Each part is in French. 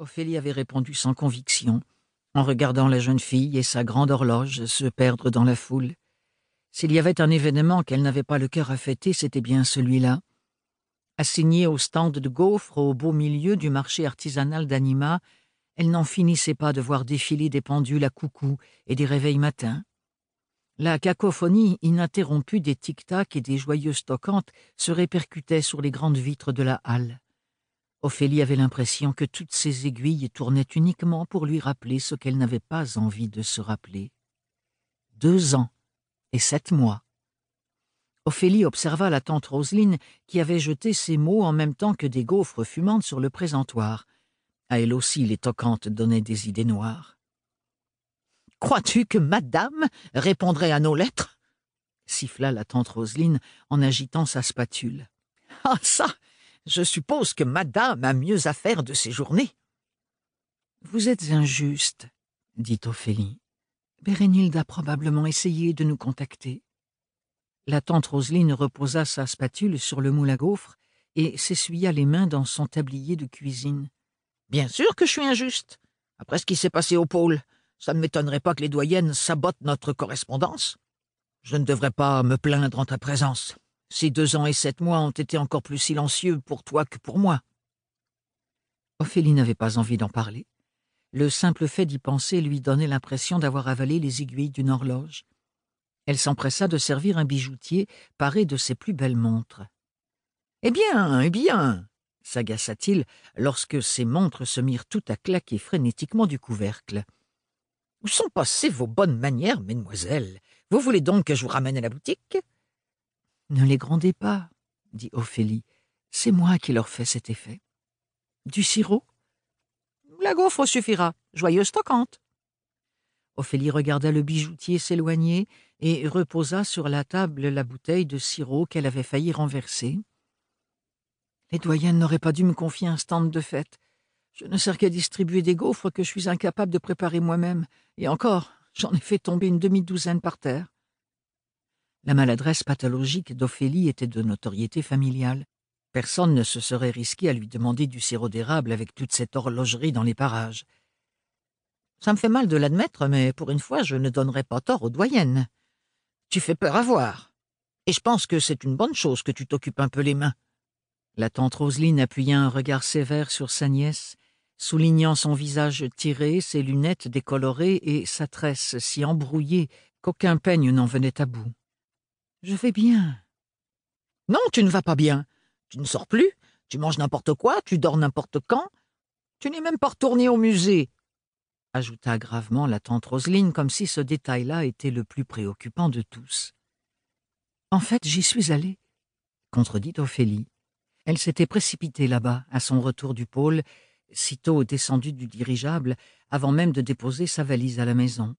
Ophélie avait répondu sans conviction, en regardant la jeune fille et sa grande horloge se perdre dans la foule. S'il y avait un événement qu'elle n'avait pas le cœur à fêter, c'était bien celui-là. Assignée au stand de gaufres au beau milieu du marché artisanal d'Anima, elle n'en finissait pas de voir défiler des pendules à coucou et des réveils matins. La cacophonie ininterrompue des tic-tac et des joyeuses toquantes se répercutait sur les grandes vitres de la halle. Ophélie avait l'impression que toutes ces aiguilles tournaient uniquement pour lui rappeler ce qu'elle n'avait pas envie de se rappeler. 2 ans et 7 mois. Ophélie observa la tante Roseline qui avait jeté ces mots en même temps que des gaufres fumantes sur le présentoir. À elle aussi, les toquantes donnaient des idées noires. « Crois-tu que madame répondrait à nos lettres ?» siffla la tante Roseline en agitant sa spatule. « Ah ça, je suppose que madame a mieux à faire de ses journées. »« Vous êtes injuste, » dit Ophélie. « Bérénilde a probablement essayé de nous contacter. » La tante Roseline reposa sa spatule sur le moule à gaufres et s'essuya les mains dans son tablier de cuisine. « Bien sûr que je suis injuste. Après ce qui s'est passé au pôle, ça ne m'étonnerait pas que les doyennes sabotent notre correspondance. Je ne devrais pas me plaindre en ta présence. Ces 2 ans et 7 mois ont été encore plus silencieux pour toi que pour moi. » Ophélie n'avait pas envie d'en parler. Le simple fait d'y penser lui donnait l'impression d'avoir avalé les aiguilles d'une horloge. Elle s'empressa de servir un bijoutier paré de ses plus belles montres. « Eh bien !» s'agaça-t-il lorsque ses montres se mirent toutes à claquer frénétiquement du couvercle. « Où sont passées vos bonnes manières, mesdemoiselles? Vous voulez donc que je vous ramène à la boutique ?»« Ne les grondez pas, » dit Ophélie. « C'est moi qui leur fais cet effet. »« Du sirop ?»« La gaufre suffira, joyeuse toquante. » Ophélie regarda le bijoutier s'éloigner et reposa sur la table la bouteille de sirop qu'elle avait failli renverser. « Les doyennes n'auraient pas dû me confier un stand de fête. Je ne sers qu'à distribuer des gaufres que je suis incapable de préparer moi-même, et encore, j'en ai fait tomber une demi-douzaine par terre. » La maladresse pathologique d'Ophélie était de notoriété familiale. Personne ne se serait risqué à lui demander du sirop d'érable avec toute cette horlogerie dans les parages. « Ça me fait mal de l'admettre, mais pour une fois, je ne donnerai pas tort aux doyennes. Tu fais peur à voir. Et je pense que c'est une bonne chose que tu t'occupes un peu les mains. » La tante Roseline appuya un regard sévère sur sa nièce, soulignant son visage tiré, ses lunettes décolorées et sa tresse si embrouillée qu'aucun peigne n'en venait à bout. « Je vais bien. »« Non, tu ne vas pas bien. Tu ne sors plus, tu manges n'importe quoi, tu dors n'importe quand. Tu n'es même pas retourné au musée. » ajouta gravement la tante Roseline, comme si ce détail-là était le plus préoccupant de tous. « En fait, j'y suis allée, » contredit Ophélie. Elle s'était précipitée là-bas, à son retour du pôle, sitôt descendue du dirigeable, avant même de déposer sa valise à la maison.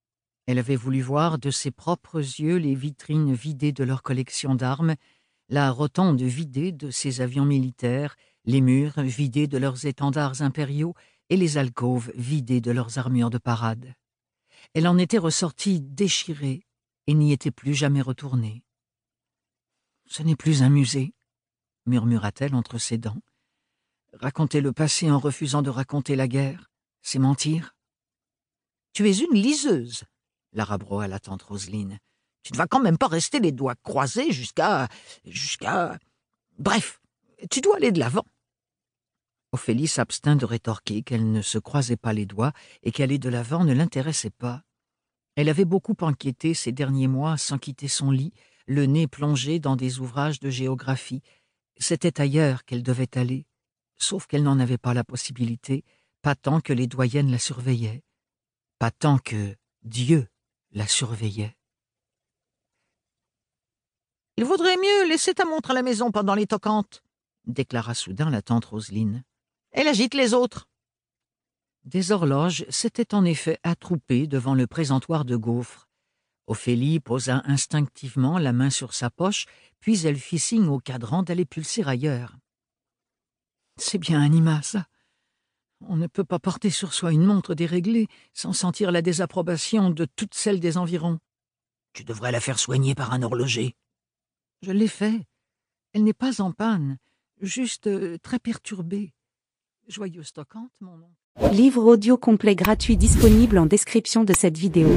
Elle avait voulu voir de ses propres yeux les vitrines vidées de leur collection d'armes, la rotonde vidée de ses avions militaires, les murs vidés de leurs étendards impériaux et les alcôves vidées de leurs armures de parade. Elle en était ressortie déchirée et n'y était plus jamais retournée. « Ce n'est plus un musée, » murmura-t-elle entre ses dents. « Raconter le passé en refusant de raconter la guerre, c'est mentir. »« Tu es une liseuse, » la rabroa la tante Roseline. « Tu ne vas quand même pas rester les doigts croisés jusqu'à... Bref, tu dois aller de l'avant. » Ophélie s'abstint de rétorquer qu'elle ne se croisait pas les doigts et qu'aller de l'avant ne l'intéressait pas. Elle avait beaucoup enquêté ces derniers mois sans quitter son lit, le nez plongé dans des ouvrages de géographie. C'était ailleurs qu'elle devait aller, sauf qu'elle n'en avait pas la possibilité, pas tant que les doyennes la surveillaient, pas tant que Dieu la surveillait. « Il vaudrait mieux laisser ta montre à la maison pendant les toquantes, » déclara soudain la tante Roseline. « Elle agite les autres. » Des horloges s'étaient en effet attroupées devant le présentoir de gaufres. Ophélie posa instinctivement la main sur sa poche, puis elle fit signe au cadran d'aller pulser ailleurs. « C'est bien Anima, ça. On ne peut pas porter sur soi une montre déréglée sans sentir la désapprobation de toutes celles des environs. »« Tu devrais la faire soigner par un horloger. »« Je l'ai fait. Elle n'est pas en panne, juste très perturbée. Joyeuse toquante, mon oncle. Livre audio complet gratuit disponible en description de cette vidéo.